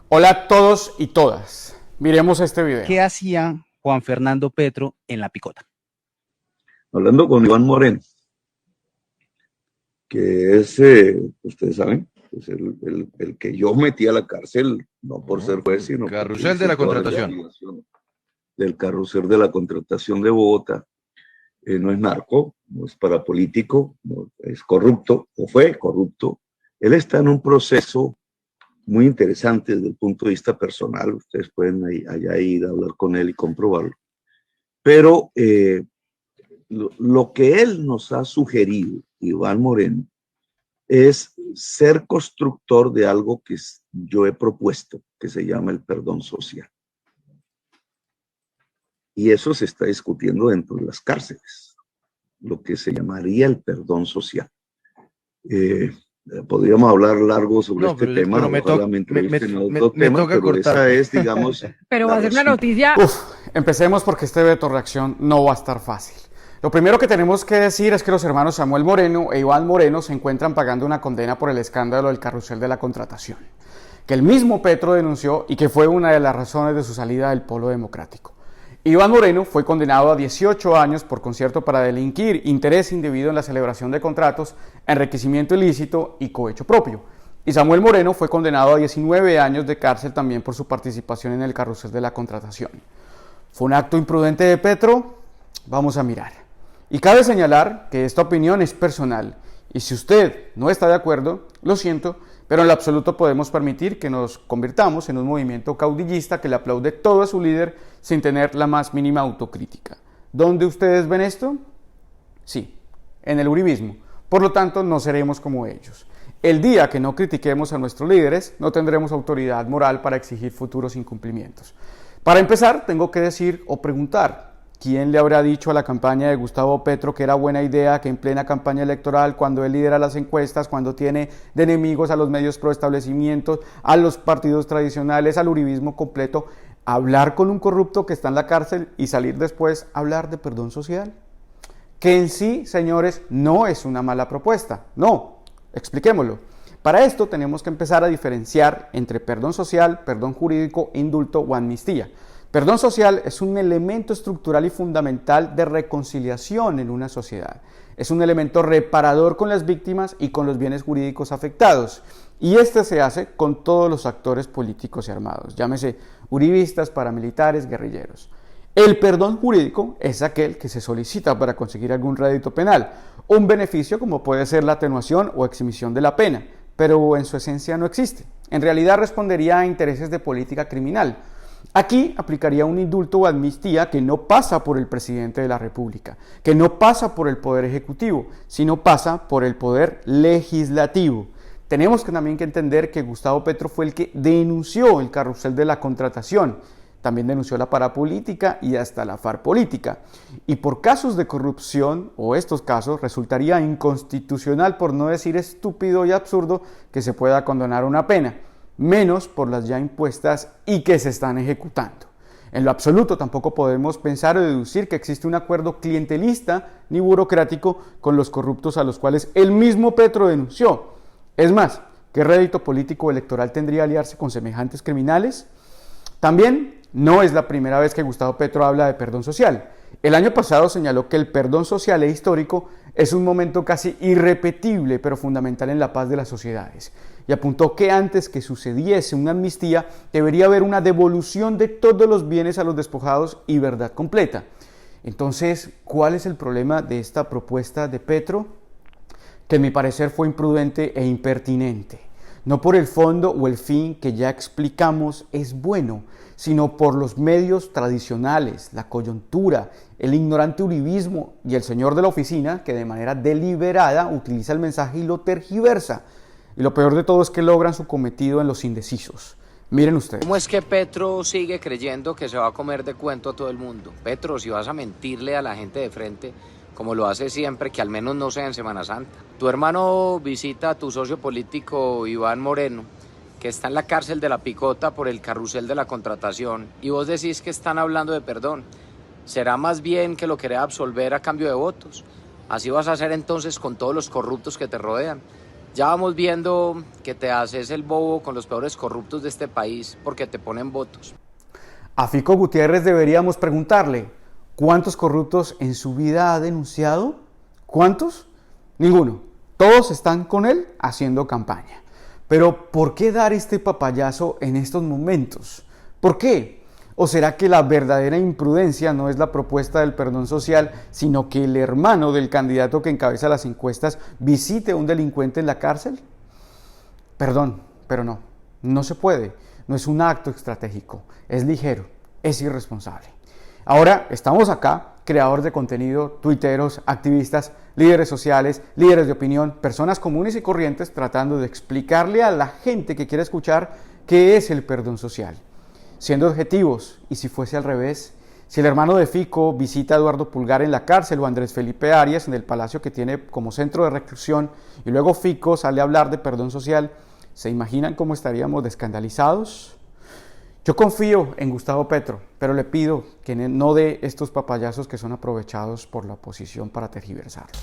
Hola a todos y todas. Miremos este video. ¿Qué hacía Juan Fernando Petro en la picota? Hablando con Iván Moreno, que es, ustedes saben, es el que yo metí a la cárcel, no por ser juez, sino Carrusel de la contratación. Del carrusel de la contratación de Bogotá. No es narco, no es parapolítico, no es corrupto, o fue corrupto. Él está en un proceso muy interesante desde el punto de vista personal. Ustedes pueden allá ir a hablar con él y comprobarlo. Pero lo que él nos ha sugerido, Iván Moreno, es ser constructor de algo que yo he propuesto, que se llama el perdón social. Y eso se está discutiendo dentro de las cárceles, lo que se llamaría el perdón social. Podríamos hablar largo sobre este tema. Pero me toca cortar. Esa es, digamos... Pero va a ser una noticia... Empecemos porque este veto reacción no va a estar fácil. Lo primero que tenemos que decir es que los hermanos Samuel Moreno e Iván Moreno se encuentran pagando una condena por el escándalo del carrusel de la contratación, que el mismo Petro denunció y que fue una de las razones de su salida del Polo Democrático. Iván Moreno fue condenado a 18 años por concierto para delinquir, interés indebido en la celebración de contratos, enriquecimiento ilícito y cohecho propio. Y Samuel Moreno fue condenado a 19 años de cárcel también por su participación en el carrusel de la contratación. ¿Fue un acto imprudente de Petro? Vamos a mirar. Y cabe señalar que esta opinión es personal. Y si usted no está de acuerdo, lo siento, pero en lo absoluto podemos permitir que nos convirtamos en un movimiento caudillista que le aplaude todo a su líder sin tener la más mínima autocrítica. ¿Dónde ustedes ven esto? Sí, en el uribismo. Por lo tanto, no seremos como ellos. El día que no critiquemos a nuestros líderes, no tendremos autoridad moral para exigir futuros incumplimientos. Para empezar, tengo que decir o preguntar, ¿quién le habrá dicho a la campaña de Gustavo Petro que era buena idea que en plena campaña electoral, cuando él lidera las encuestas, cuando tiene de enemigos a los medios pro establecimientos, a los partidos tradicionales, al uribismo completo, hablar con un corrupto que está en la cárcel y salir después a hablar de perdón social? Que en sí, señores, no es una mala propuesta. No, expliquémoslo. Para esto tenemos que empezar a diferenciar entre perdón social, perdón jurídico, indulto o amnistía. Perdón social es un elemento estructural y fundamental de reconciliación en una sociedad. Es un elemento reparador con las víctimas y con los bienes jurídicos afectados. Y este se hace con todos los actores políticos y armados, llámese uribistas, paramilitares, guerrilleros. El perdón jurídico es aquel que se solicita para conseguir algún rédito penal, un beneficio como puede ser la atenuación o exhibición de la pena, pero en su esencia no existe. En realidad respondería a intereses de política criminal. Aquí aplicaría un indulto o amnistía que no pasa por el presidente de la República, que no pasa por el Poder Ejecutivo, sino pasa por el Poder Legislativo. Tenemos también que entender que Gustavo Petro fue el que denunció el carrusel de la contratación, también denunció la parapolítica y hasta la farpolítica. Y por casos de corrupción, o estos casos, resultaría inconstitucional, por no decir estúpido y absurdo, que se pueda condonar una pena, menos por las ya impuestas y que se están ejecutando. En lo absoluto tampoco podemos pensar o deducir que existe un acuerdo clientelista ni burocrático con los corruptos a los cuales el mismo Petro denunció. Es más, ¿qué rédito político o electoral tendría aliarse con semejantes criminales? También no es la primera vez que Gustavo Petro habla de perdón social. El año pasado señaló que el perdón social e histórico es un momento casi irrepetible, pero fundamental en la paz de las sociedades. Y apuntó que antes que sucediese una amnistía, debería haber una devolución de todos los bienes a los despojados y verdad completa. Entonces, ¿cuál es el problema de esta propuesta de Petro? Que a mi parecer fue imprudente e impertinente. No por el fondo o el fin que ya explicamos es bueno, sino por los medios tradicionales, la coyuntura, el ignorante uribismo y el señor de la oficina que de manera deliberada utiliza el mensaje y lo tergiversa. Y lo peor de todo es que logran su cometido en los indecisos. Miren ustedes. ¿Cómo es que Petro sigue creyendo que se va a comer de cuento a todo el mundo? Petro, si vas a mentirle a la gente de frente, como lo hace siempre, que al menos no sea en Semana Santa. Tu hermano visita a tu socio político Iván Moreno, que está en la cárcel de la picota por el carrusel de la contratación, y vos decís que están hablando de perdón. Será más bien que lo querés absolver a cambio de votos. Así vas a hacer entonces con todos los corruptos que te rodean. Ya vamos viendo que te haces el bobo con los peores corruptos de este país porque te ponen votos. A Fico Gutiérrez deberíamos preguntarle, ¿cuántos corruptos en su vida ha denunciado? ¿Cuántos? Ninguno. Todos están con él haciendo campaña. Pero ¿por qué dar este papayazo en estos momentos? ¿Por qué? ¿O será que la verdadera imprudencia no es la propuesta del perdón social, sino que el hermano del candidato que encabeza las encuestas visite a un delincuente en la cárcel? Perdón, pero no, no se puede. No es un acto estratégico, es ligero, es irresponsable. Ahora estamos acá, creadores de contenido, tuiteros, activistas, líderes sociales, líderes de opinión, personas comunes y corrientes tratando de explicarle a la gente que quiere escuchar qué es el perdón social. Siendo objetivos, y si fuese al revés, si el hermano de Fico visita a Eduardo Pulgar en la cárcel o a Andrés Felipe Arias en el palacio que tiene como centro de reclusión y luego Fico sale a hablar de perdón social, ¿se imaginan cómo estaríamos de escandalizados? Yo confío en Gustavo Petro, pero le pido que no dé estos papayazos que son aprovechados por la oposición para tergiversarlo.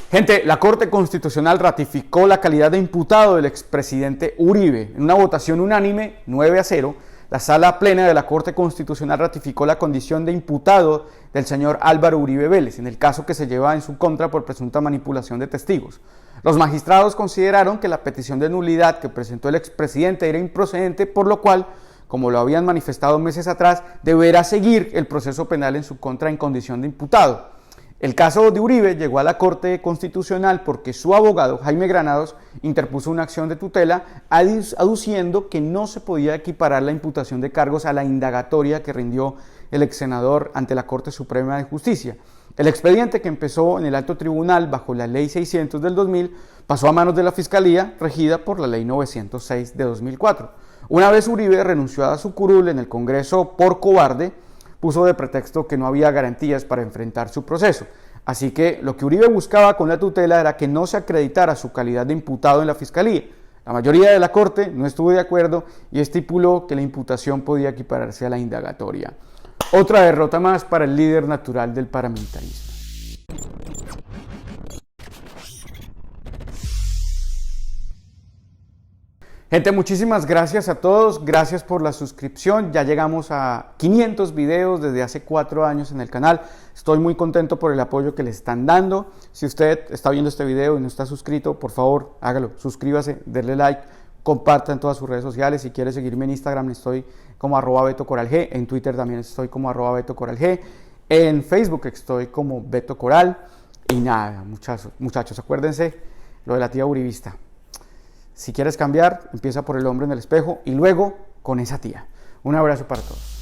Gente, la Corte Constitucional ratificó la calidad de imputado del expresidente Uribe. En una votación unánime, 9-0, la sala plena de la Corte Constitucional ratificó la condición de imputado del señor Álvaro Uribe Vélez, en el caso que se lleva en su contra por presunta manipulación de testigos. Los magistrados consideraron que la petición de nulidad que presentó el expresidente era improcedente, por lo cual, como lo habían manifestado meses atrás, deberá seguir el proceso penal en su contra en condición de imputado. El caso de Uribe llegó a la Corte Constitucional porque su abogado, Jaime Granados, interpuso una acción de tutela aduciendo que no se podía equiparar la imputación de cargos a la indagatoria que rindió el ex senador ante la Corte Suprema de Justicia. El expediente, que empezó en el alto tribunal bajo la Ley 600 del 2000, pasó a manos de la Fiscalía, regida por la Ley 906 de 2004. Una vez Uribe renunció a su curul en el Congreso por cobarde, puso de pretexto que no había garantías para enfrentar su proceso. Así que lo que Uribe buscaba con la tutela era que no se acreditara su calidad de imputado en la Fiscalía. La mayoría de la Corte no estuvo de acuerdo y estipuló que la imputación podía equipararse a la indagatoria. Otra derrota más para el líder natural del paramilitarismo. Gente, muchísimas gracias a todos, gracias por la suscripción, ya llegamos a 500 videos desde hace 4 años en el canal, estoy muy contento por el apoyo que le están dando. Si usted está viendo este video y no está suscrito, por favor hágalo, suscríbase, denle like, comparta en todas sus redes sociales. Si quiere seguirme en Instagram estoy como @BetoCoralG, en Twitter también estoy como @BetoCoralG, en Facebook estoy como Beto Coral. Y nada, muchachos, acuérdense lo de la tía uribista. Si quieres cambiar, empieza por el hombre en el espejo y luego con esa tía. Un abrazo para todos.